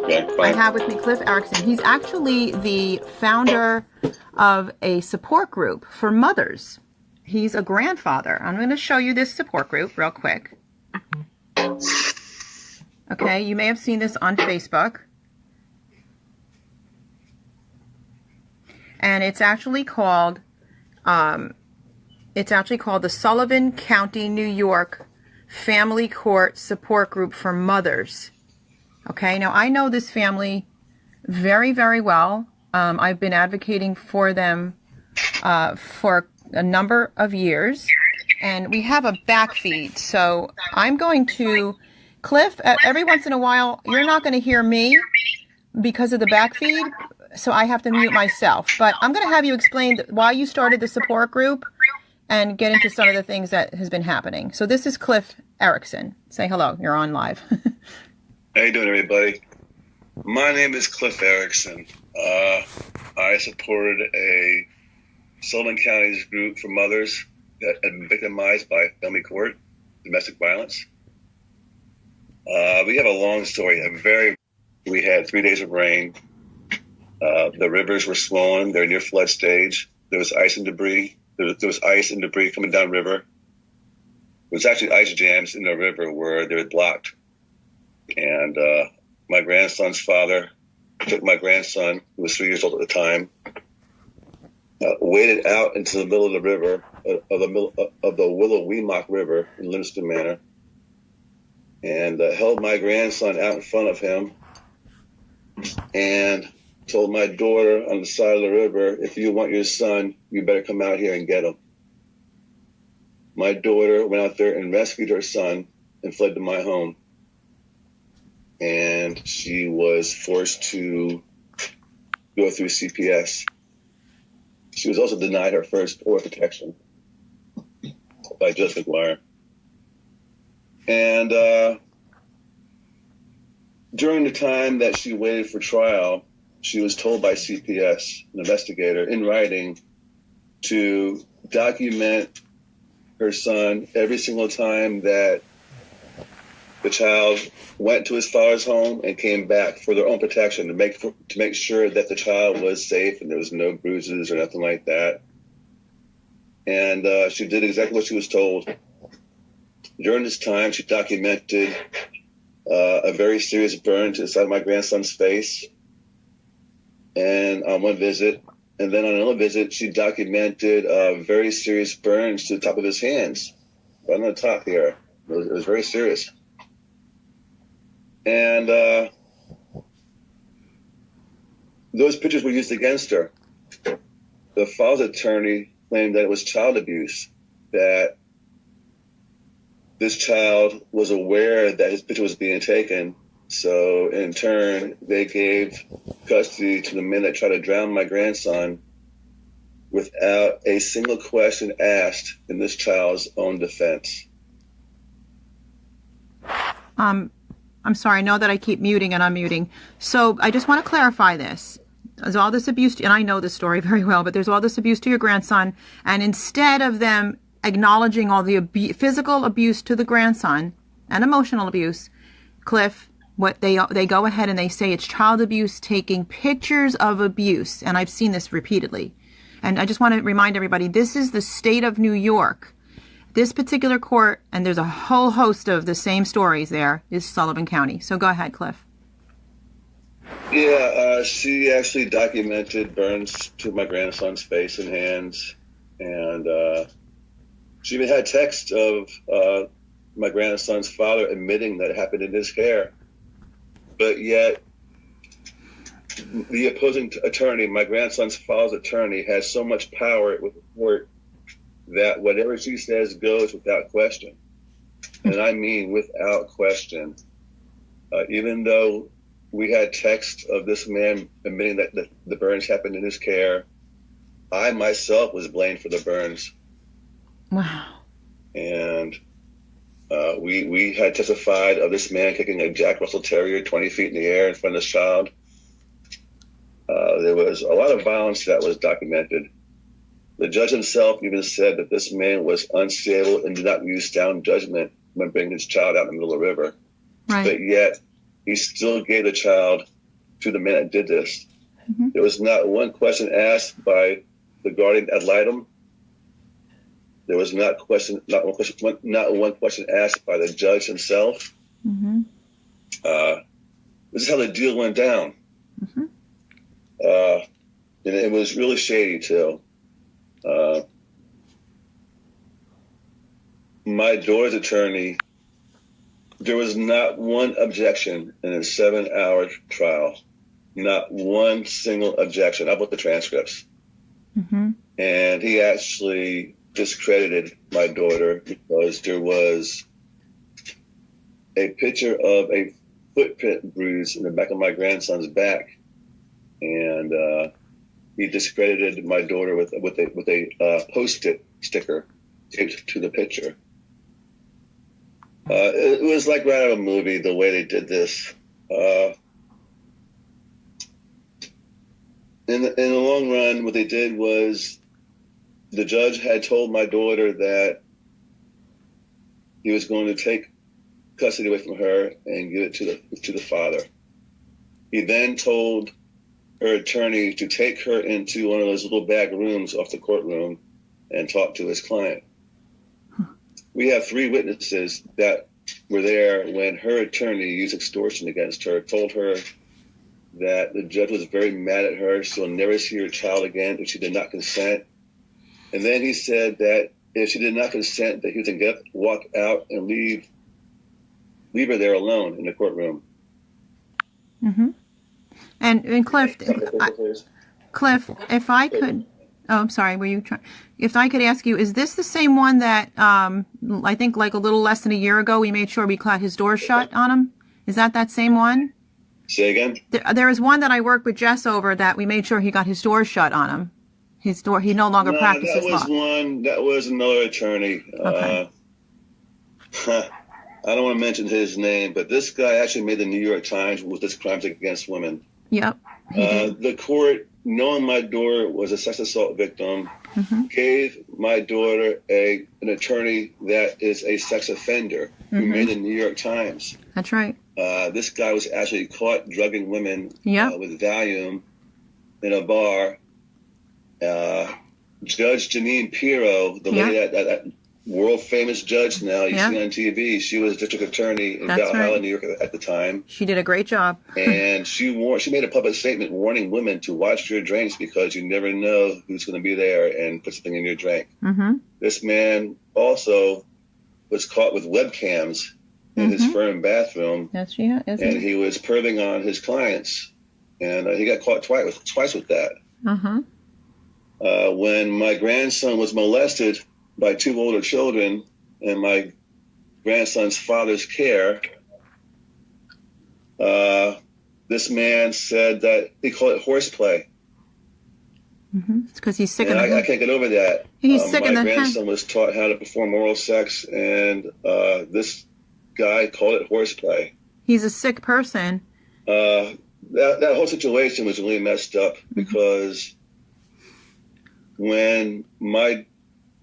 Okay, I fine. have with me Cliff Erickson. He's actually the founder of a support group for mothers. He's a grandfather. I'm going to show you this support group real quick. Okay, you may have seen this on Facebook. And it's actually called the Sullivan County, New York Family Court Support Group for Mothers. Okay, now I know this family very, very well. I've been advocating for them for a number of years, and we have a back feed. So I'm going to, Cliff, every once in a while, you're not going to hear me because of the back feed, so I have to mute myself. But I'm going to have you explain why you started the support group and get into some of the things that has been happening. So this is Cliff Erickson. Say hello. You're on live. How you doing, everybody? My name is Cliff Erickson. I supported a Sullivan County's group for mothers that had been victimized by family court, domestic violence. We have a long story. We had 3 days of rain. The rivers were swollen. They're near flood stage. There was ice and debris. There was ice and debris coming down river. There was actually ice jams in the river where they were blocked. And my grandson's father took my grandson, who was 3 years old at the time, waded out into the middle of the river, of the Willow Weemock River in Livingston Manor, and held my grandson out in front of him and told my daughter on the side of the river, if you want your son, you better come out here and get him. My daughter went out there and rescued her son and fled to my home. And she was forced to go through CPS. She was also denied her first order of protection by Judge McGuire. And during the time that she waited for trial, she was told by CPS, an investigator, in writing, to document her son every single time that the child went to his father's home and came back for their own protection, to make sure that the child was safe and there was no bruises or nothing like that. And she did exactly what she was told. During this time, she documented a very serious burn to the side of my grandson's face, and on one visit. And then on another visit, she documented very serious burns to the top of his hands, right on the top here. It was very serious. And those pictures were used against her. The father's attorney claimed that it was child abuse, that this child was aware that his picture was being taken. So in turn, they gave custody to the men that tried to drown my grandson without a single question asked in this child's own defense. I'm sorry, I know that I keep muting and unmuting. So I just want to clarify this. There's all this abuse, and I know this story very well, but there's all this abuse to your grandson, and instead of them acknowledging all the physical abuse to the grandson and emotional abuse, Cliff, what they go ahead and they say it's child abuse, taking pictures of abuse, and I've seen this repeatedly. And I just want to remind everybody, this is the state of New York. This particular court, and there's a whole host of the same stories there, is Sullivan County. So go ahead, Cliff. Yeah, she actually documented burns to my grandson's face and hands, and she even had text of my grandson's father admitting that it happened in his care. But yet, the opposing attorney, my grandson's father's attorney, has so much power with the court that whatever she says goes without question. And I mean without question. Even though we had text of this man admitting that the burns happened in his care, I myself was blamed for the burns. Wow. And we had testified of this man kicking a Jack Russell Terrier 20 feet in the air in front of this child. There was a lot of violence that was documented. The judge himself even said that this man was unstable and did not use sound judgment when bringing his child out in the middle of the river. Right. But yet, he still gave the child to the man that did this. There was not one question asked by the guardian ad litem. There was not one question asked by the judge himself. This is how the deal went down. And it was really shady too. My daughter's attorney, there was not one objection in a 7-hour trial. Not one single objection. I bought the transcripts. And he actually discredited my daughter because there was a picture of a footprint bruise in the back of my grandson's back. And he discredited my daughter with a Post-it sticker taped to the picture. It was like right out of a movie, the way they did this. In the long run, what they did was the judge had told my daughter that he was going to take custody away from her and give it to the father. He then told her attorney to take her into one of those little back rooms off the courtroom and talk to his client. We have 3 witnesses that were there when her attorney used extortion against her, told her that the judge was very mad at her. She'll never see her child again if she did not consent. And then he said that if she did not consent, that he was going to walk out and leave her there alone in the courtroom. And Cliff, if I could, I'm sorry, were you trying? If I could ask you, is this the same one that I think like a little less than a year ago we made sure we got his door shut on him? Is that same one? Say again? There was one that I worked with Jess over that we made sure he got his door shut on him. His door, he no longer practices law. That was another attorney. Okay. I don't want to mention his name, but this guy actually made the New York Times with his crimes against women. Yep. The court, knowing my daughter was a sex assault victim, gave my daughter an attorney that is a sex offender who made the New York Times. That's right. This guy was actually caught drugging women with Valium in a bar. Judge Janine Pirro, the lady that world famous judge now you see on TV, she was district attorney in Valhalla, New York at the time. She did a great job. And she made a public statement warning women to watch your drinks because you never know who's going to be there and put something in your drink. This man also was caught with webcams in his firm bathroom. Yes, yeah, and he was perving on his clients. And he got caught twice with that. When my grandson was molested by 2 older children in my grandson's father's care, this man said that he called it horseplay. It's because he's sick and in the I can't get over that. He's sick in the My grandson was taught how to perform oral sex, and this guy called it horseplay. He's a sick person. That whole situation was really messed up because when my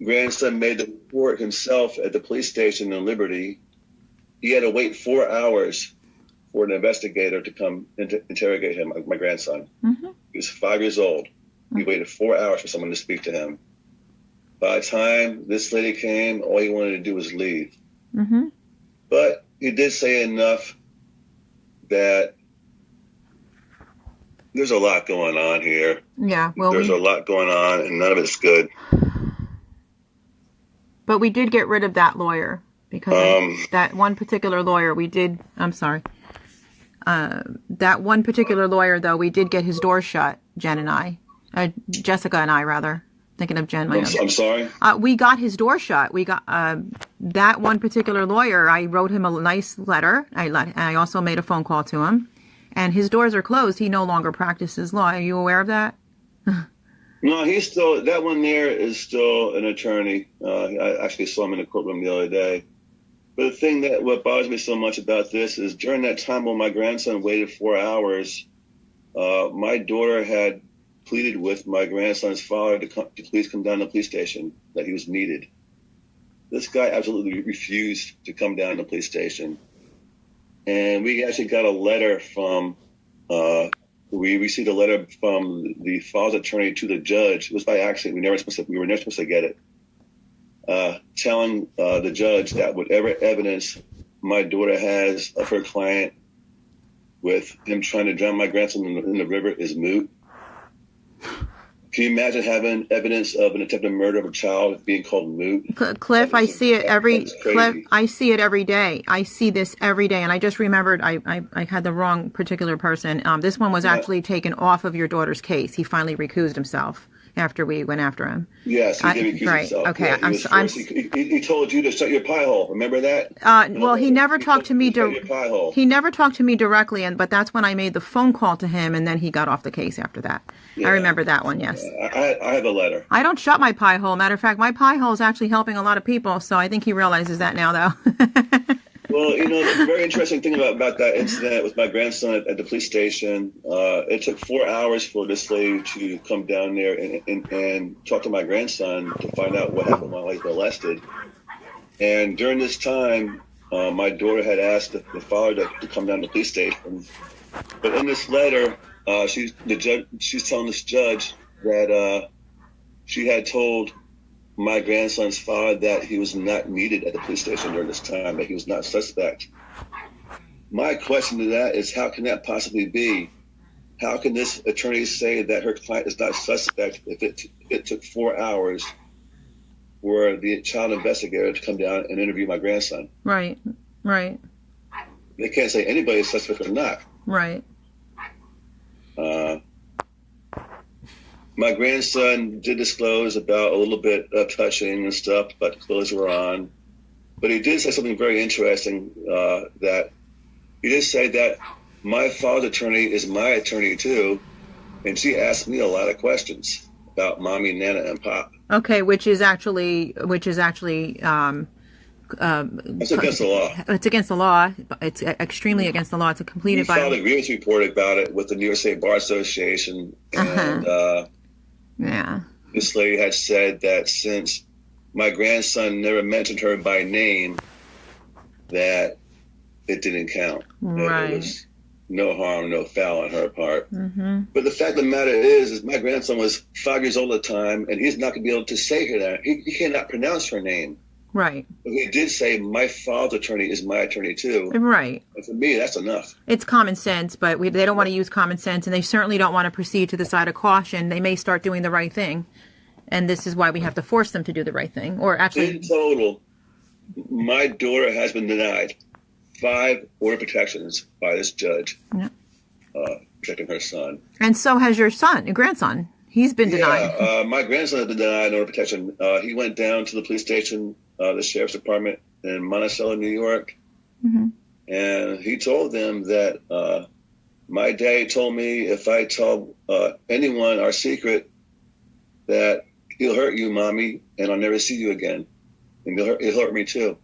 grandson made the report himself at the police station in Liberty, he had to wait 4 hours for an investigator to come interrogate him, my grandson. He was 5 years old. He waited 4 hours for someone to speak to him. By the time this lady came, all he wanted to do was leave. But he did say enough that there's a lot going on here. Yeah, well, there's a lot going on, and none of it's good. But we did get rid of that lawyer because that one particular lawyer, that one particular lawyer, though, we did get his door shut, Jessica and I, rather. Thinking of Jen. I'm sorry? We got his door shut. We got that one particular lawyer. I wrote him a nice letter. I also made a phone call to him. And his doors are closed. He no longer practices law. Are you aware of that? No, that one there is still an attorney. I actually saw him in the courtroom the other day. But the thing what bothers me so much about this is during that time when my grandson waited 4 hours, my daughter had pleaded with my grandson's father to please come down to the police station, that he was needed. This guy absolutely refused to come down to the police station. And we actually got a letter from we received a letter from the father's attorney to the judge. It was by accident. We were never supposed to get it. Telling the judge that whatever evidence my daughter has of her client with him trying to drown my grandson in the river is moot. Can you imagine having evidence of an attempted murder of a child being called moot? Cliff, I see it every day. I see this every day, and I just remembered I had the wrong particular person. This one was actually taken off of your daughter's case. He finally recused himself after we went after him. Yes, he did recuse himself. Okay, yeah, he told you to shut your pie hole. Remember that? Well, he never talked to me. He never talked to me directly, but that's when I made the phone call to him, and then he got off the case after that. Yeah. I remember that one. Yes. I have a letter. I don't shut my pie hole. Matter of fact, my pie hole is actually helping a lot of people. So I think he realizes that now, though. Well, the very interesting thing about that incident with my grandson at the police station, it took 4 hours for this lady to come down there and talk to my grandson to find out what happened while he was molested. And during this time, my daughter had asked the father to come down to the police station. But in this letter, she's telling this judge that she had told my grandson's father that he was not needed at the police station during this time, that he was not suspect. My question to that is, how can that possibly be? How can this attorney say that her client is not suspect if it took 4 hours for the child investigator to come down and interview my grandson? Right. They can't say anybody is suspect or not. Right. My grandson did disclose about a little bit of touching and stuff, but the clothes were on. But he did say something very interesting, that he did say that my father's attorney is my attorney too, and she asked me a lot of questions about mommy, nana, and pop. Okay, which is actually That's against the law. It's against the law. It's extremely against the law. It's completed by. We filed a grievance report about it with the New York State Bar Association, and yeah. This lady had said that since my grandson never mentioned her by name, that it didn't count. Right. There was no harm, no foul on her part. Mm-hmm. But the fact of the matter is my grandson was 5 years old at the time, and he's not going to be able to say her that. He cannot pronounce her name. Right. But he did say my father's attorney is my attorney too. Right. And for me, that's enough. It's common sense, but they don't want to use common sense, and they certainly don't want to proceed to the side of caution. They may start doing the right thing, and this is why we have to force them to do the right thing. Or actually, in total, my daughter has been denied 5 order protections by this judge, protecting her son. And so has your grandson. He's been denied. My grandson has been denied order protection. He went down to the police station, the sheriff's department in Monticello, New York, and he told them that my daddy told me if I tell anyone our secret that he'll hurt you, mommy, and I'll never see you again, and he'll hurt me too.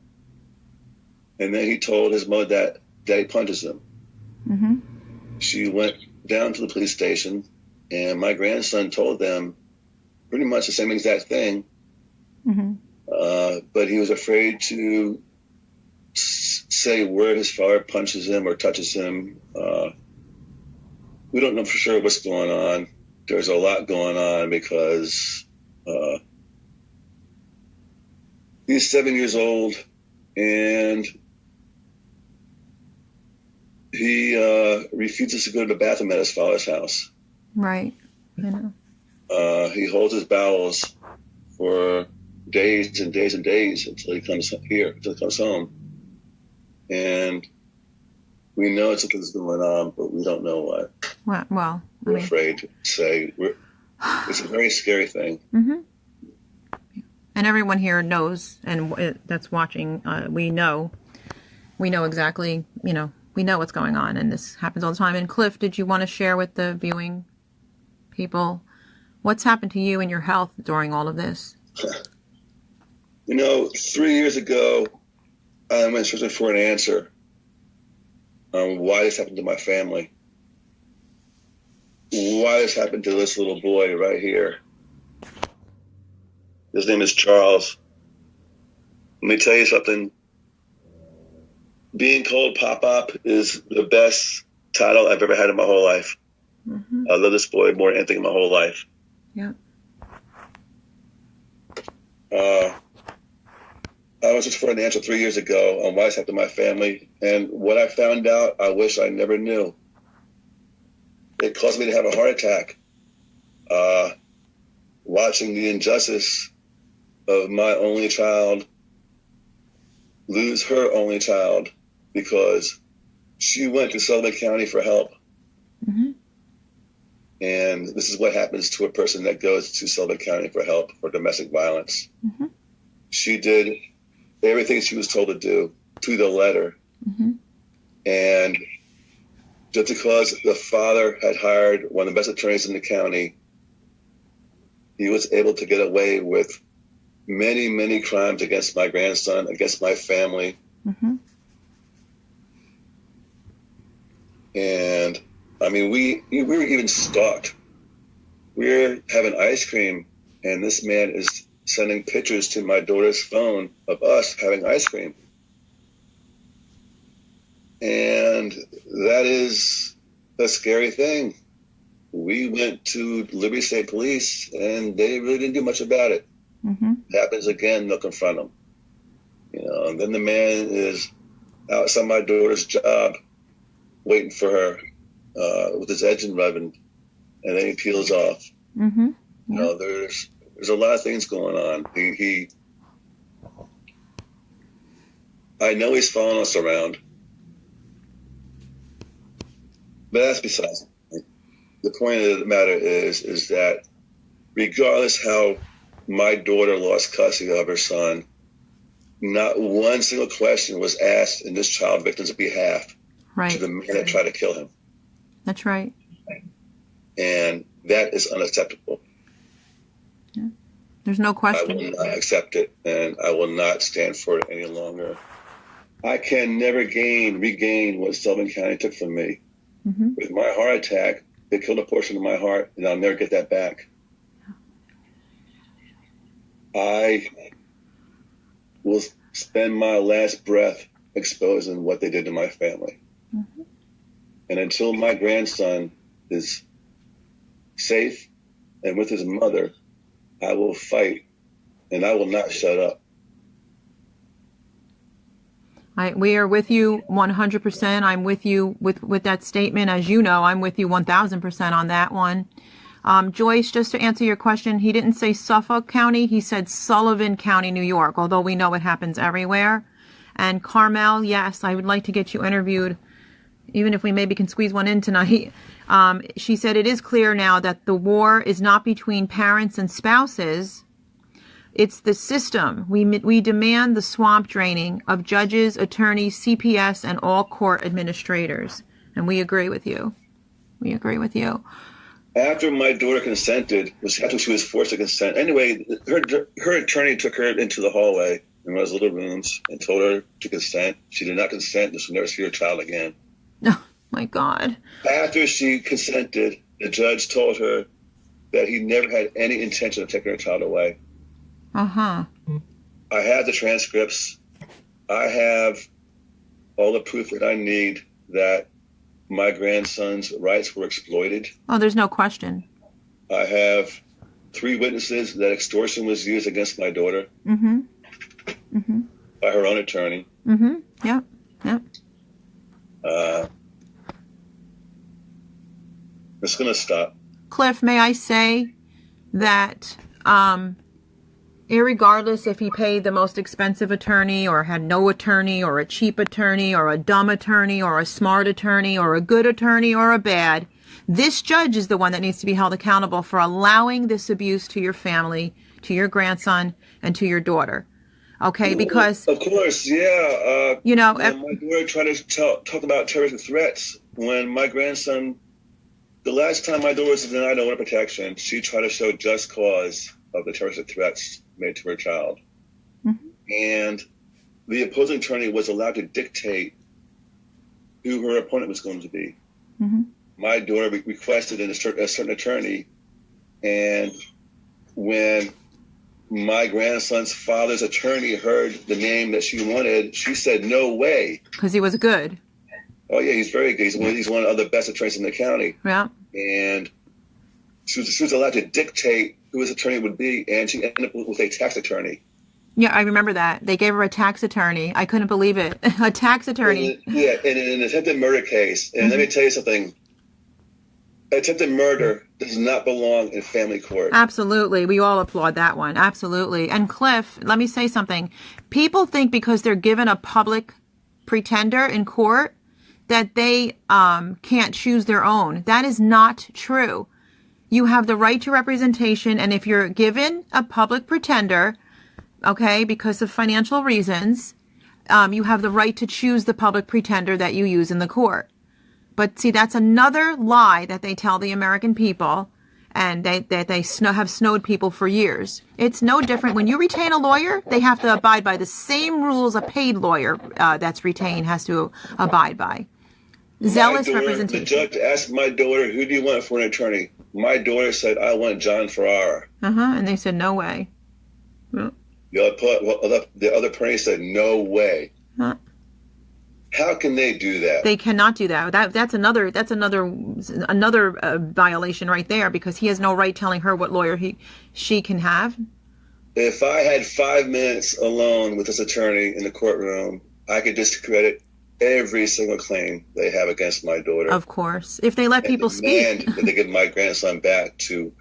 And then he told his mother that daddy punches him. Mm-hmm. She went down to the police station, and my grandson told them pretty much the same exact thing. Mm-hmm. But he was afraid to say where his father punches him or touches him. We don't know for sure what's going on. There's a lot going on because he's 7 years old, and he refuses to go to the bathroom at his father's house. Right. I know. He holds his bowels for days and days and days until he comes home. And we know something's going on, but we don't know what. Well, we're afraid to say. It's a very scary thing. Mm-hmm. And everyone here knows, and that's watching, we know exactly, we know what's going on, and this happens all the time. And Cliff, did you want to share with the viewing people what's happened to you and your health during all of this? 3 years ago, I went searching for an answer on why this happened to my family. Why this happened to this little boy right here. His name is Charles. Let me tell you something. Being called Pop-Up is the best title I've ever had in my whole life. Mm-hmm. I love this boy more than anything in my whole life. Yeah. I was just for an answer 3 years ago on why it's happened to my family, and what I found out, I wish I never knew. It caused me to have a heart attack. Watching the injustice of my only child lose her only child because she went to Sullivan County for help. Mm-hmm. And this is what happens to a person that goes to Sullivan County for help for domestic violence. Mm-hmm. She did everything she was told to do to the letter. Mm-hmm. And just because the father had hired one of the best attorneys in the county, he was able to get away with many, many crimes against my grandson, against my family. Mm-hmm. And I mean, we were even stalked. We were having ice cream, and this man is sending pictures to my daughter's phone of us having ice cream. And that is a scary thing. We went to Liberty State Police, and they really didn't do much about it. Mm-hmm. It happens again, they'll confront him. You know, and then the man is outside my daughter's job, waiting for her with his engine revving, and then he peels off. Mm-hmm. You know, there's a lot of things going on. I know he's following us around, but that's besides the point. The point of the matter is that regardless how my daughter lost custody of her son, not one single question was asked in this child victim's behalf to the man that tried to kill him. That's right. And that is unacceptable. Yeah. There's no question. I will not accept it, and I will not stand for it any longer. I can never regain what Sullivan County took from me. Mm-hmm. With my heart attack, they killed a portion of my heart, and I'll never get that back. I will spend my last breath exposing what they did to my family. Mm-hmm. And until my grandson is safe and with his mother, I will fight, and I will not shut up. We are with you 100%. I'm with you with that statement. As you know, I'm with you 1,000% on that one. Joyce, just to answer your question, he didn't say Suffolk County. He said Sullivan County, New York, although we know it happens everywhere. And Carmel, yes, I would like to get you interviewed, even if we maybe can squeeze one in tonight. She said it is clear now that the war is not between parents and spouses. It's the system. We demand the swamp draining of judges, attorneys, CPS, and all court administrators. And we agree with you. We agree with you. After my daughter consented, after she was forced to consent, anyway, her attorney took her into the hallway in those little rooms and told her to consent. She did not consent, and she'll never see her child again. Oh, my God. After she consented, the judge told her that he never had any intention of taking her child away. Uh-huh. I have the transcripts. I have all the proof that I need that my grandson's rights were exploited. Oh, there's no question. I have 3 witnesses that extortion was used against my daughter. Mm-hmm. Mm-hmm. By her own attorney. Mm-hmm. Yep. Yep. It's going to stop. Cliff, may I say that irregardless if he paid the most expensive attorney or had no attorney or a cheap attorney or a dumb attorney or a smart attorney or a good attorney or a bad, this judge is the one that needs to be held accountable for allowing this abuse to your family, to your grandson, and to your daughter. Okay, because... Of course, yeah. You know... my daughter tried to talk about terrorist threats. When my grandson... The last time my daughter was denied order of protection, she tried to show just cause of the terrorist threats made to her child. Mm-hmm. And the opposing attorney was allowed to dictate who her opponent was going to be. Mm-hmm. My daughter requested a certain attorney, and when my grandson's father's attorney heard the name that she wanted, she said, "No way." Because he was good. Oh yeah, he's very good. He's one of the best attorneys in the county. Yeah. And she was allowed to dictate who his attorney would be, and she ended up with a tax attorney. Yeah, I remember that. They gave her a tax attorney. I couldn't believe it. A tax attorney. Yeah, in an attempted murder case. And let me tell you something. Attempted murder does not belong in family court. Absolutely. We all applaud that one. Absolutely. And Cliff, let me say something. People think because they're given a public pretender in court that they can't choose their own. That is not true. You have the right to representation, and if you're given a public pretender, okay, because of financial reasons, you have the right to choose the public pretender that you use in the court. But see, that's another lie that they tell the American people, and they have snowed people for years. It's no different. When you retain a lawyer, they have to abide by the same rules a paid lawyer that's retained has to abide by. Zealous representation. The judge asked my daughter, who do you want for an attorney? My daughter said, I want John Ferrara. And they said, no way. The other attorney said, no way. How can they do that? They cannot do that. That's another violation right there, because he has no right telling her what lawyer she can have. If I had 5 minutes alone with this attorney in the courtroom, I could discredit every single claim they have against my daughter. Of course, if they let people speak, and they give my grandson back to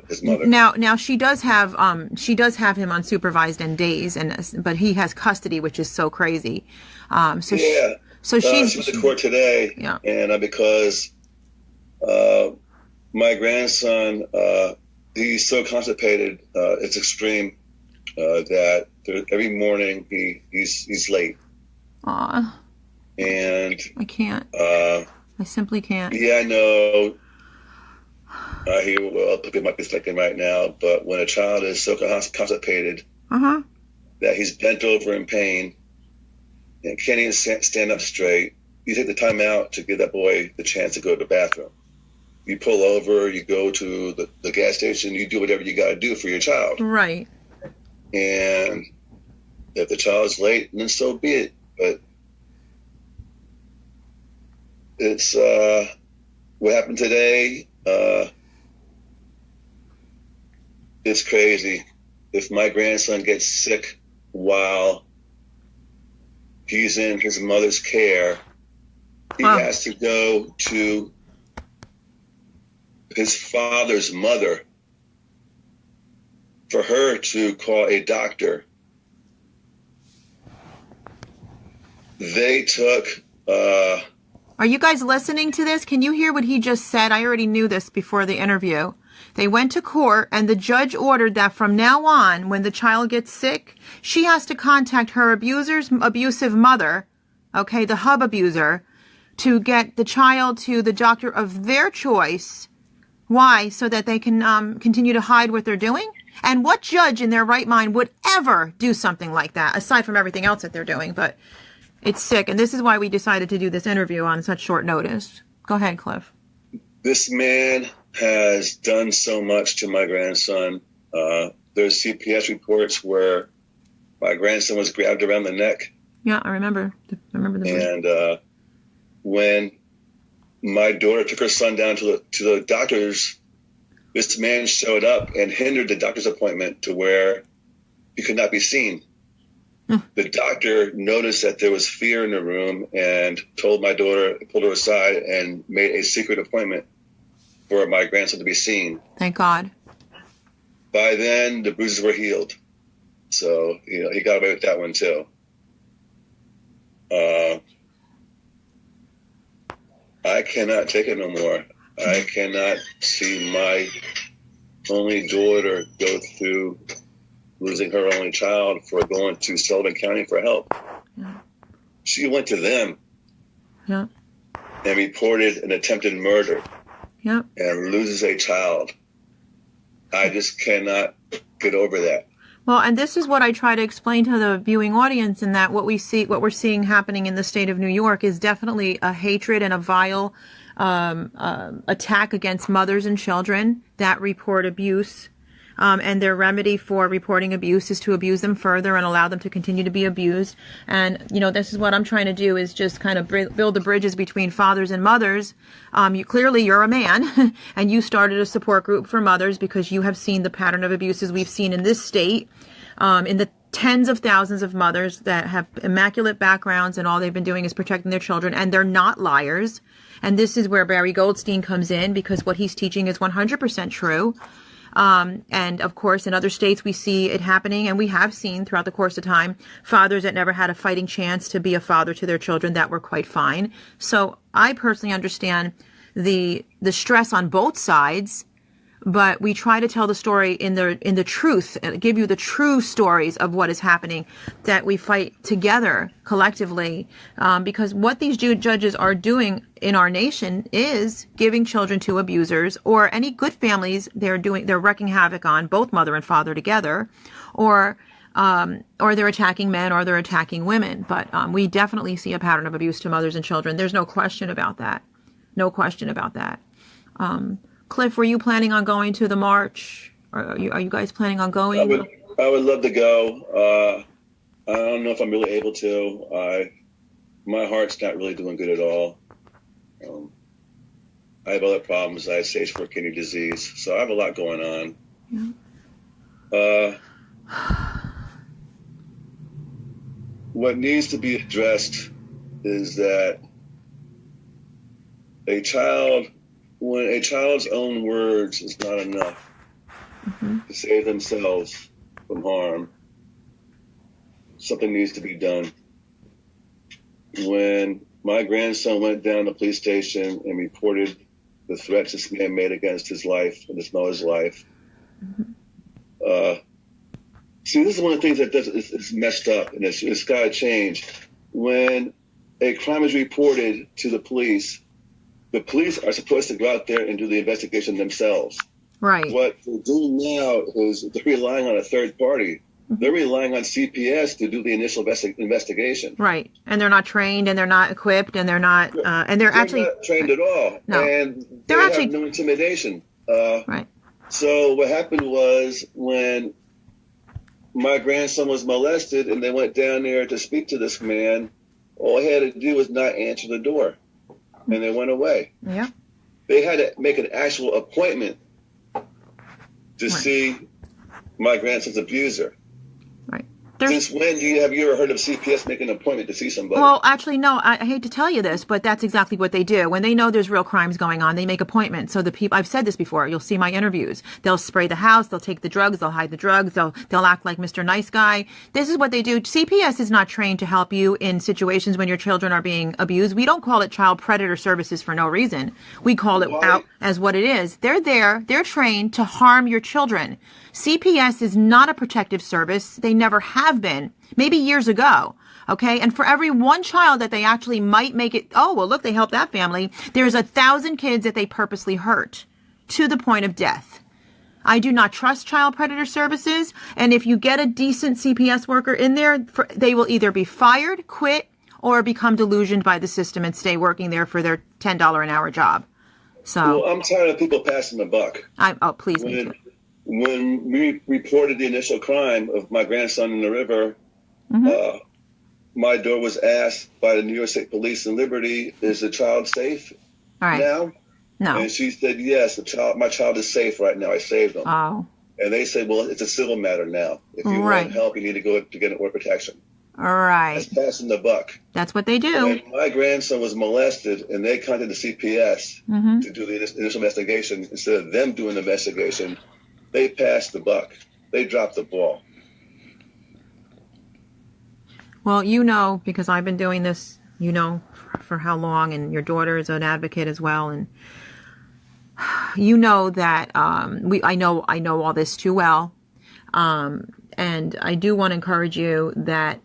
his mother. Now she does have him unsupervised in days, but he has custody, which is so crazy. So she's at the court today, and because my grandson, he's so constipated, it's extreme, that every morning he's late. Aw. And I can't. I simply can't. Yeah, I know. People might be thinking right now, but when a child is so constipated that he's bent over in pain and can't even stand up straight, you take the time out to give that boy the chance to go to the bathroom. You pull over, you go to the gas station, you do whatever you got to do for your child. Right. And if the child's late, then so be it. But it's what happened today. It's crazy. If my grandson gets sick while he's in his mother's care, he has to go to his father's mother for her to call a doctor. They took... Are you guys listening to this? Can you hear what he just said? I already knew this before the interview. They went to court, and the judge ordered that from now on, when the child gets sick, she has to contact her abusive mother, okay, the hub abuser, to get the child to the doctor of their choice. Why? So that they can continue to hide what they're doing? And what judge in their right mind would ever do something like that, aside from everything else that they're doing? But it's sick, and this is why we decided to do this interview on such short notice. Go ahead, Cliff. This man has done so much to my grandson. There's CPS reports where my grandson was grabbed around the neck. Yeah, I remember. And when my daughter took her son down to the doctors, this man showed up and hindered the doctor's appointment to where he could not be seen. The doctor noticed that there was fear in the room and told my daughter, pulled her aside and made a secret appointment for my grandson to be seen. Thank God. By then, the bruises were healed. So, he got away with that one too. I cannot take it no more. I cannot see my only daughter go through losing her only child for going to Sullivan County for help. Yeah. She went to them and reported an attempted murder and loses a child. I just cannot get over that. Well, and this is what I try to explain to the viewing audience, in that what we're seeing happening in the state of New York is definitely a hatred and a vile attack against mothers and children that report abuse. And their remedy for reporting abuse is to abuse them further and allow them to continue to be abused. And, this is what I'm trying to do, is just kind of build the bridges between fathers and mothers. You're a man and you started a support group for mothers because you have seen the pattern of abuses we've seen in this state, in the tens of thousands of mothers that have immaculate backgrounds and all they've been doing is protecting their children, and they're not liars. And this is where Barry Goldstein comes in, because what he's teaching is 100% true. And of course, in other states, we see it happening, and we have seen throughout the course of time, fathers that never had a fighting chance to be a father to their children that were quite fine. So I personally understand the stress on both sides, but we try to tell the story in the truth and give you the true stories of what is happening, that we fight together collectively, because what these judges are doing in our nation is giving children to abusers, or any good families they're wreaking havoc on, both mother and father together, or they're attacking men, or they're attacking women. But we definitely see a pattern of abuse to mothers and children. There's no question about that. No question about that. Cliff, were you planning on going to the march? Are you guys planning on going? I would love to go. I don't know if I'm really able to. My heart's not really doing good at all. I have other problems. I have stage 4 kidney disease, so I have a lot going on. Yeah. What needs to be addressed is that when a child's own words is not enough to save themselves from harm, something needs to be done. When my grandson went down to the police station and reported the threats this man made against his life and his mother's life, see, this is one of the things that is messed up, and it's got to change. When a crime is reported to the police are supposed to go out there and do the investigation themselves. Right. What they're doing now is they're relying on a third party. They're relying on CPS to do the initial investigation. Right. And they're not trained, and they're not equipped, and they're not, and they're actually not trained at all. No. And they're actually have no intimidation. Right. So what happened was, when my grandson was molested and they went down there to speak to this man, all he had to do was not answer the door. And they went away. Yeah. They had to make an actual appointment to see my grandson's abuser. Right. Since when have you ever heard of CPS making an appointment to see somebody? Well, actually, no. I hate to tell you this, but that's exactly what they do. When they know there's real crimes going on, they make appointments. So the people, I've said this before, you'll see my interviews. They'll spray the house, they'll take the drugs, they'll hide the drugs, they'll act like Mr. Nice Guy. This is what they do. CPS is not trained to help you in situations when your children are being abused. We don't call it child predator services for no reason. We call it out as what it is. They're trained to harm your children. CPS is not a protective service. They never have been. Maybe years ago. Okay. And for every one child that they actually might make it, oh, well, look, they helped that family. There's 1,000 kids that they purposely hurt to the point of death. I do not trust child predator services. And if you get a decent CPS worker in there, they will either be fired, quit, or become delusioned by the system and stay working there for their $10 an hour job. So, well, I'm tired of people passing the buck. Please. When we reported the initial crime of my grandson in the river, my door was asked by the New York State Police in Liberty, is the child safe now? No. And she said, yes, my child is safe right now. I saved him. Oh. And they said, well, it's a civil matter now. If you want help, you need to go to get an order of protection. All right. That's passing the buck. That's what they do. When my grandson was molested and they contacted the CPS to do the initial investigation, instead of them doing the investigation, they passed the buck. They dropped the ball. Well, because I've been doing this, for how long, and your daughter is an advocate as well, and that I know all this too well, and I do want to encourage you that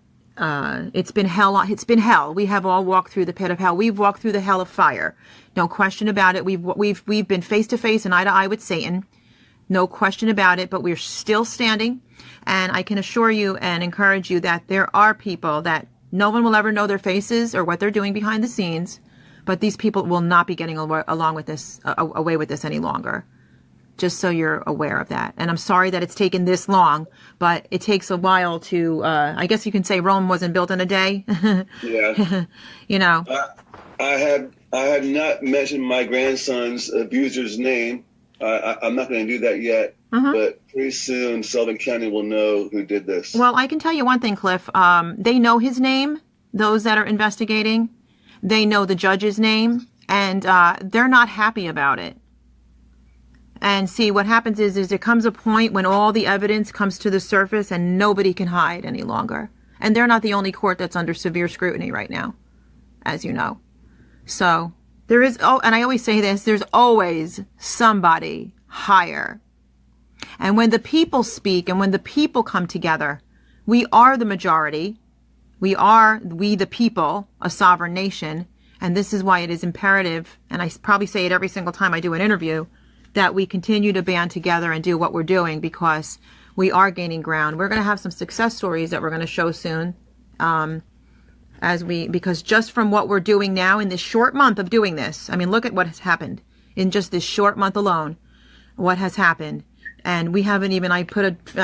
it's been hell. It's been hell. We have all walked through the pit of hell. We've walked through the hell of fire. No question about it. We've been face to face and eye to eye with Satan. No question about it, but we're still standing. And I can assure you and encourage you that there are people that no one will ever know their faces or what they're doing behind the scenes, but these people will not be getting away with this any longer. Just so you're aware of that. And I'm sorry that it's taken this long, but it takes a while to, I guess you can say Rome wasn't built in a day. Yeah. You know. I have not mentioned my grandson's abuser's name. I'm not going to do that yet, but pretty soon Sullivan County will know who did this. Well, I can tell you one thing, Cliff. They know his name, those that are investigating. They know the judge's name, and they're not happy about it. And see, what happens is there comes a point when all the evidence comes to the surface and nobody can hide any longer. And they're not the only court that's under severe scrutiny right now, as you know. So there is, and I always say this, there's always somebody higher. And when the people speak and when the people come together, we are the majority. We the people, a sovereign nation. And this is why it is imperative, and I probably say it every single time I do an interview, that we continue to band together and do what we're doing, because we are gaining ground. We're going to have some success stories that we're going to show soon. Because just from what we're doing now in this short month of doing this, I mean, look at what has happened in just this short month alone, what has happened. And we haven't even, I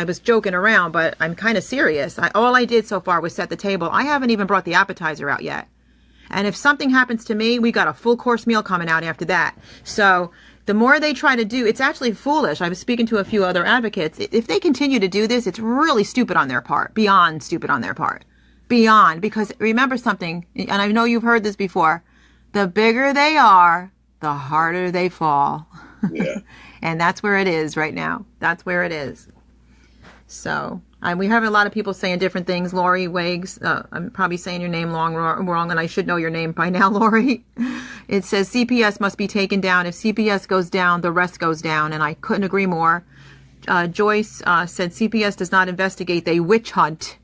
was joking around, but I'm kind of serious. All I did so far was set the table. I haven't even brought the appetizer out yet. And if something happens to me, we got a full course meal coming out after that. So the more they try to do, it's actually foolish. I was speaking to a few other advocates. If they continue to do this, it's really stupid on their part, beyond stupid on their part. Beyond, because remember something, and I know you've heard this before, the bigger they are, the harder they fall. Yeah. And that's where it is right now. That's where it is. So we have a lot of people saying different things. Lori Wags, I'm probably saying your name wrong, and I should know your name by now, Lori. It says CPS must be taken down. If CPS goes down, the rest goes down, and I couldn't agree more. Joyce said CPS does not investigate, they witch hunt.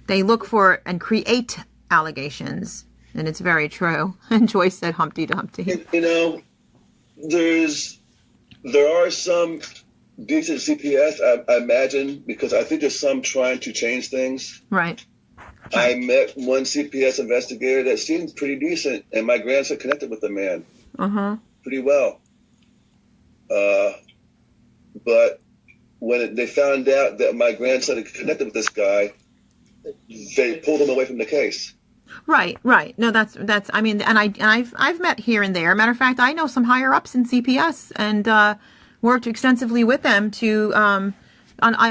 They look for and create allegations, and it's very true. And Joyce said Humpty Dumpty. You know, there are some decent CPS, I imagine, because I think there's some trying to change things. Right. I met one CPS investigator that seemed pretty decent, and my grandson connected with the man pretty well. But when they found out that my grandson had connected with this guy, they pulled him away from the case. Right. No, that's. I mean, and I've met here and there. Matter of fact, I know some higher ups in CPS and worked extensively with them to. I'm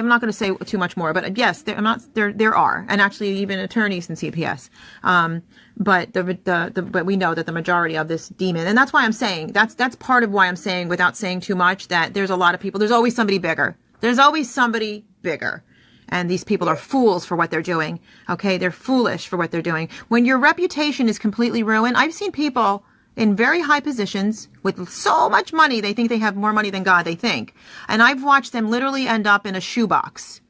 not going to say too much more, but yes, there are, and actually even attorneys in CPS. But we know that the majority of this demon, and that's why I'm saying that's part of why I'm saying, without saying too much, that there's a lot of people. There's always somebody bigger. There's always somebody bigger. And these people are fools for what they're doing. Okay. They're foolish for what they're doing. When your reputation is completely ruined, I've seen people in very high positions with so much money. They think they have more money than God, they think. And I've watched them literally end up in a shoebox.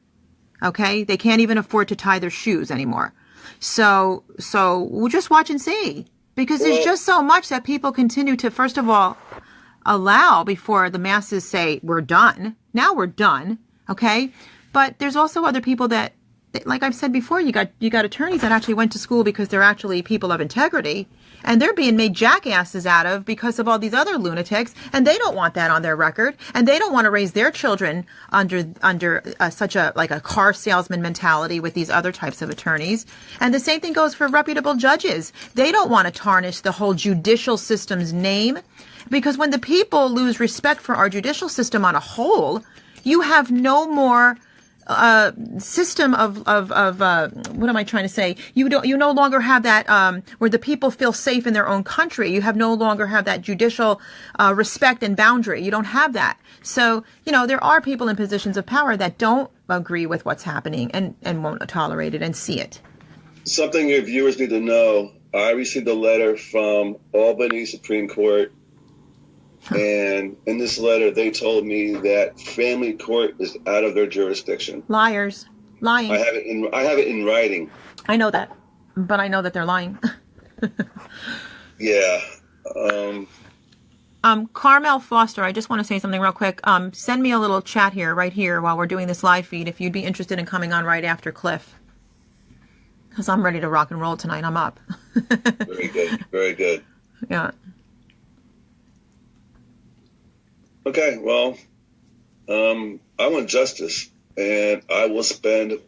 Okay. They can't even afford to tie their shoes anymore. So we'll just watch and see, because there's just so much that people continue to, first of all, allow before the masses say, we're done. Now we're done. Okay. But there's also other people that, like I've said before, you got attorneys that actually went to school because they're actually people of integrity, and they're being made jackasses out of because of all these other lunatics, and they don't want that on their record, and they don't want to raise their children under such a car salesman mentality with these other types of attorneys. And the same thing goes for reputable judges. They don't want to tarnish the whole judicial system's name, because when the people lose respect for our judicial system on a whole, you have no more system of what am I trying to say? You no longer have that where the people feel safe in their own country. You no longer have that judicial respect and boundary. You don't have that. So, there are people in positions of power that don't agree with what's happening and won't tolerate it and see it. Something your viewers need to know. I received a letter from Albany Supreme Court, and in this letter, they told me that family court is out of their jurisdiction. Liars. Lying. I have it in writing. I know that, but I know that they're lying. Yeah. Carmel Foster, I just want to say something real quick. Send me a little chat right here while we're doing this live feed, if you'd be interested in coming on right after Cliff. Because I'm ready to rock and roll tonight. I'm up. Very good. Very good. Yeah. Okay, well, I want justice, and I will spend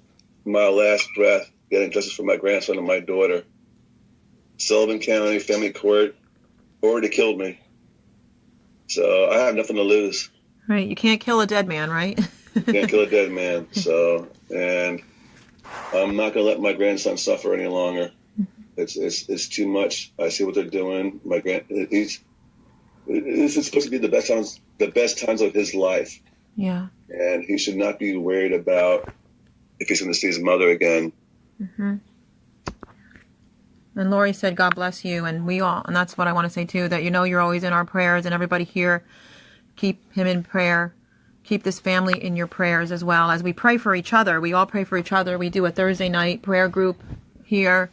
my last breath getting justice for my grandson and my daughter. Sullivan County Family Court already killed me, so I have nothing to lose. Right. You can't kill a dead man, right? Can't kill a dead man. So, and I'm not going to let my grandson suffer any longer. It's too much. I see what they're doing. This is supposed to be the best times of his life. Yeah. And he should not be worried about if he's going to see his mother again. Mm-hmm. And Lori said, God bless you. And we all, and that's what I want to say too, that you're always in our prayers, and everybody here, keep him in prayer. Keep this family in your prayers as well. As we pray for each other, we all pray for each other. We do a Thursday night prayer group here,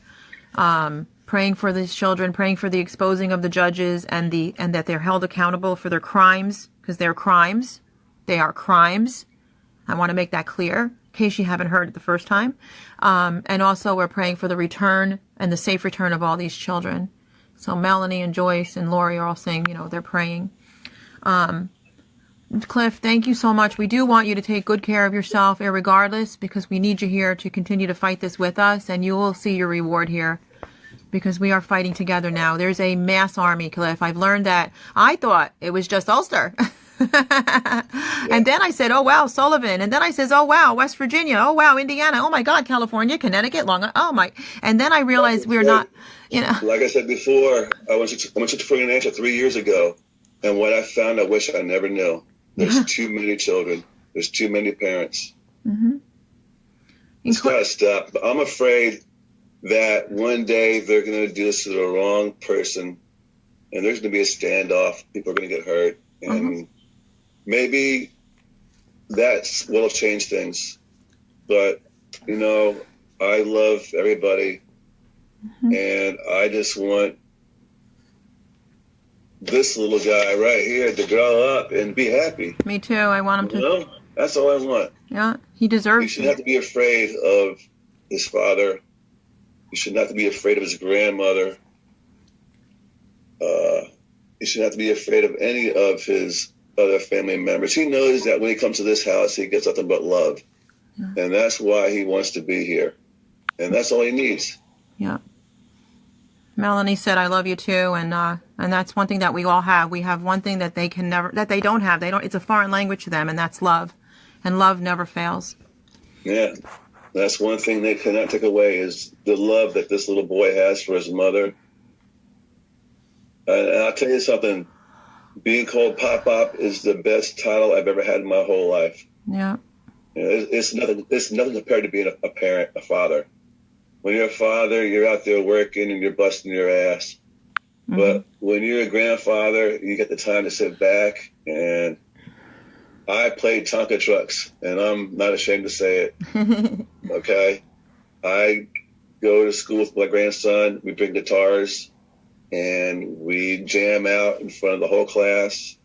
praying for these children, praying for the exposing of the judges, and that they're held accountable for their crimes, because they're crimes. They are crimes. I want to make that clear, in case you haven't heard it the first time. And also we're praying for the return and the safe return of all these children. So Melanie and Joyce and Lori are all saying, they're praying. Cliff, thank you so much. We do want you to take good care of yourself, irregardless, because we need you here to continue to fight this with us, and you will see your reward here, because we are fighting together now. There's a mass army, Cliff. I've learned that. I thought it was just Ulster. And then I said, oh, wow, Sullivan. And then I says, oh, wow, West Virginia. Oh, wow, Indiana. Oh, my God, California, Connecticut, Long. Oh, my. And then I realized we're not, Like I said before, I went to financial 3 years ago. And what I found, I wish I never knew. There's too many children. There's too many parents. Mm-hmm. It's got to stop. But I'm afraid that one day they're going to do this to the wrong person, and there's going to be a standoff. People are going to get hurt. And maybe that's what'll change things. But, I love everybody. And I just want this little guy right here to grow up and be happy. Me too. I want him to. That's all I want. Yeah, he deserves it. He shouldn't have to be afraid of his father. He shouldn't have to be afraid of his grandmother. He shouldn't have to be afraid of any of his other family members. He knows that when he comes to this house, he gets nothing but love. Yeah. And that's why he wants to be here. And that's all he needs. Yeah. Melanie said, I love you too. And that's one thing that we all have. We have one thing that they don't have. It's a foreign language to them, and that's love. And love never fails. Yeah. That's one thing they cannot take away, is the love that this little boy has for his mother. And I'll tell you something, being called Pop is the best title I've ever had in my whole life. Yeah. It's nothing compared to being a parent, a father. When you're a father, you're out there working and you're busting your ass. Mm-hmm. But when you're a grandfather, you get the time to sit back. And I played Tonka trucks, and I'm not ashamed to say it. Okay? I go to school with my grandson. We bring guitars, and we jam out in front of the whole class,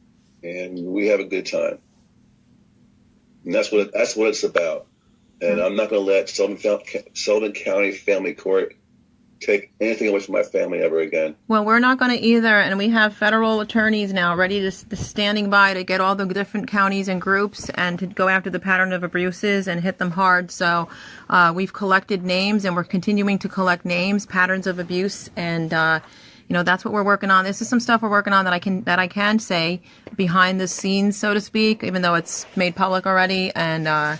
and we have a good time. And that's what it's about. And I'm not going to let Sullivan County Family Court take anything away from my family ever again. Well, we're not going to either, and we have federal attorneys now ready to standing by to get all the different counties and groups and to go after the pattern of abuses and hit them hard. So we've collected names, and we're continuing to collect names, patterns of abuse, and that's what we're working on. This is some stuff we're working on that I can say behind the scenes, so to speak, even though it's made public already. And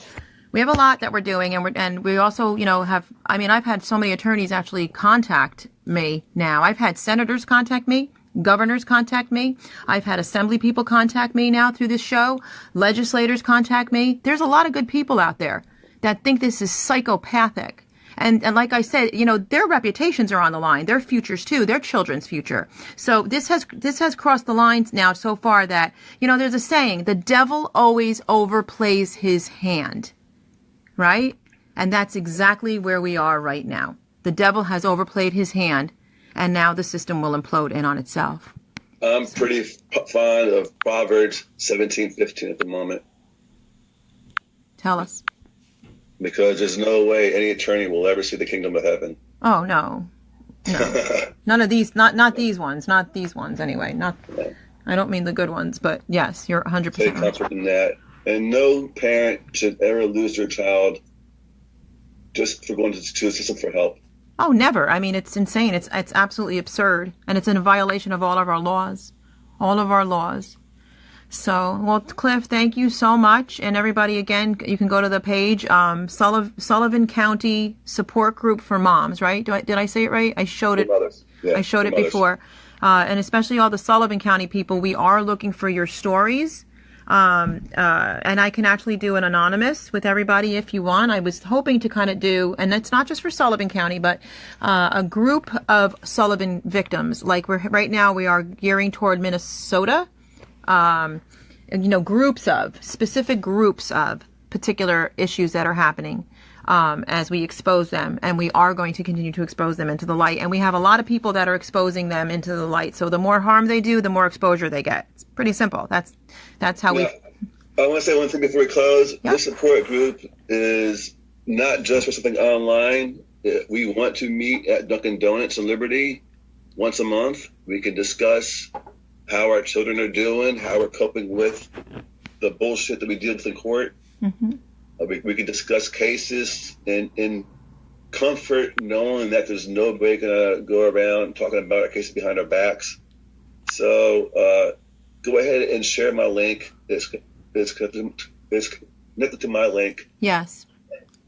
we have a lot that we're doing, and we also, I've had so many attorneys actually contact me now. I've had senators contact me, governors contact me. I've had assembly people contact me now through this show. Legislators contact me. There's a lot of good people out there that think this is psychopathic. And like I said, their reputations are on the line, their futures too, their children's future. So this has crossed the lines now so far that, there's a saying, the devil always overplays his hand. Right? And that's exactly where we are right now. The devil has overplayed his hand, and now the system will implode in on itself. I'm pretty fond of Proverbs 17:15 at the moment. Tell us. Because there's no way any attorney will ever see the kingdom of heaven. Oh, no. None of these, not these ones anyway. I don't mean the good ones, but yes, you're 100% Take comfort in that. And no parent should ever lose their child just for going to a system for help. Oh, never. I mean, it's insane. It's absolutely absurd. And it's in violation of all of our laws. All of our laws. So, well, Cliff, thank you so much. And everybody, again, you can go to the page, Sullivan County Support Group for Moms, right? Did I say it right? I showed it. Yeah, I showed it before. And especially all the Sullivan County people, we are looking for your stories. And I can actually do an anonymous with everybody if you want. I was hoping to kind of do, and it's not just for Sullivan County, but a group of Sullivan victims. Like right now we are gearing toward Minnesota. Specific groups of particular issues that are happening as we expose them, and we are going to continue to expose them into the light. And we have a lot of people that are exposing them into the light. So the more harm they do, the more exposure they get. It's pretty simple. That's how we. I want to say one thing before we close. Yep. This support group is not just for something online. We want to meet at Dunkin' Donuts in Liberty once a month. We can discuss how our children are doing, how we're coping with the bullshit that we deal with in court. Mm-hmm. We can discuss cases in comfort, knowing that there's nobody going to go around talking about our cases behind our backs. So go ahead and share my link. It's connected to my link. Yes.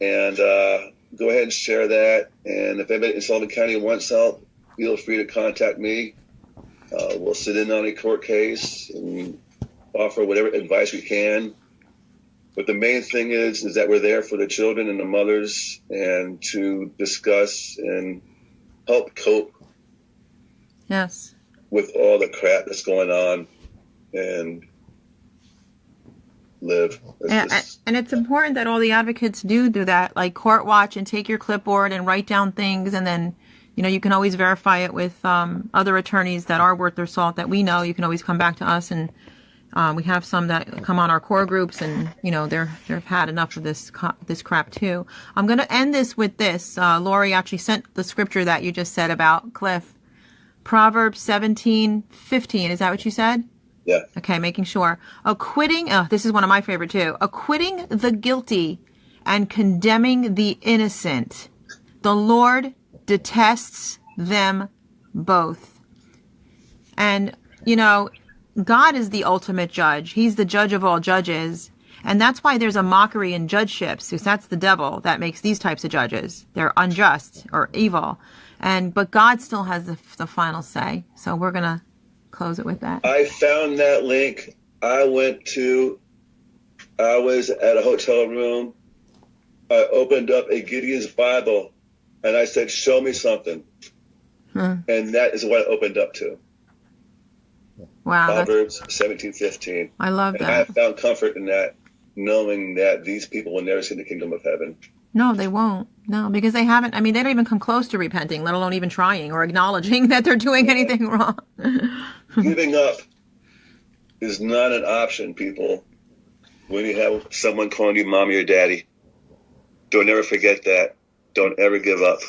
And go ahead and share that. And if anybody in Sullivan County wants help, feel free to contact me. We'll sit in on a court case and offer whatever advice we can. But the main thing is that we're there for the children and the mothers, and to discuss and help cope. Yes. With all the crap that's going on, and live. And it's important that all the advocates do that, like court watch and take your clipboard and write down things, and then you can always verify it with other attorneys that are worth their salt that we know. You can always come back to us, and we have some that come on our core groups, and they've had enough of this crap too. I'm going to end this with this. Lori actually sent the scripture that you just said about Cliff. Proverbs 17:15. Is that what you said? Yeah. Okay, making sure. This is one of my favorite too. Acquitting the guilty and condemning the innocent. The Lord detests them both. And, God is the ultimate judge. He's the judge of all judges. And that's why there's a mockery in judgeships, because that's the devil that makes these types of judges. They're unjust or evil. But God still has the final say. So we're going to close it with that. I found that link. I was at a hotel room. I opened up a Gideon's Bible and I said, show me something. And that is what I opened up to. Wow. Proverbs 17:15. I love that. And I found comfort in that, knowing that these people will never see the kingdom of heaven. No, they won't. No, because they haven't. I mean, they don't even come close to repenting, let alone even trying or acknowledging that they're doing anything wrong. Giving up is not an option, people. When you have someone calling you mommy or daddy, don't ever forget that. Don't ever give up.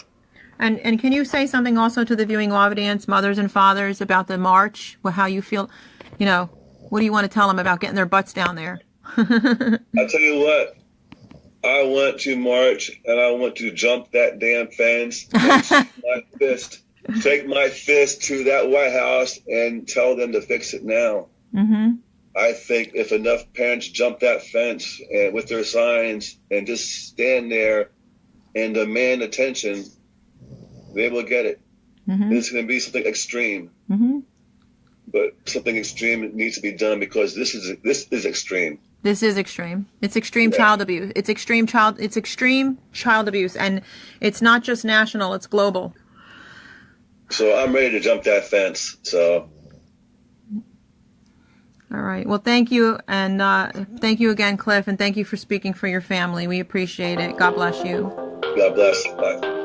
And can you say something also to the viewing audience, mothers and fathers, about the march? How you feel? What do you want to tell them about getting their butts down there? I'll tell you what. I want to march, and I want to jump that damn fence and take my fist to that White House and tell them to fix it now. Mm-hmm. I think if enough parents jump that fence and with their signs and just stand there and demand attention, they will get it. Mm-hmm. It's going to be something extreme. Mm-hmm. But something extreme needs to be done, because this is extreme. This is extreme. It's extreme child abuse. It's extreme child abuse, and it's not just national, it's global. So I'm ready to jump that fence. So all right. Well, thank you, and thank you again, Cliff, and thank you for speaking for your family. We appreciate it. God bless you. God bless. Bye.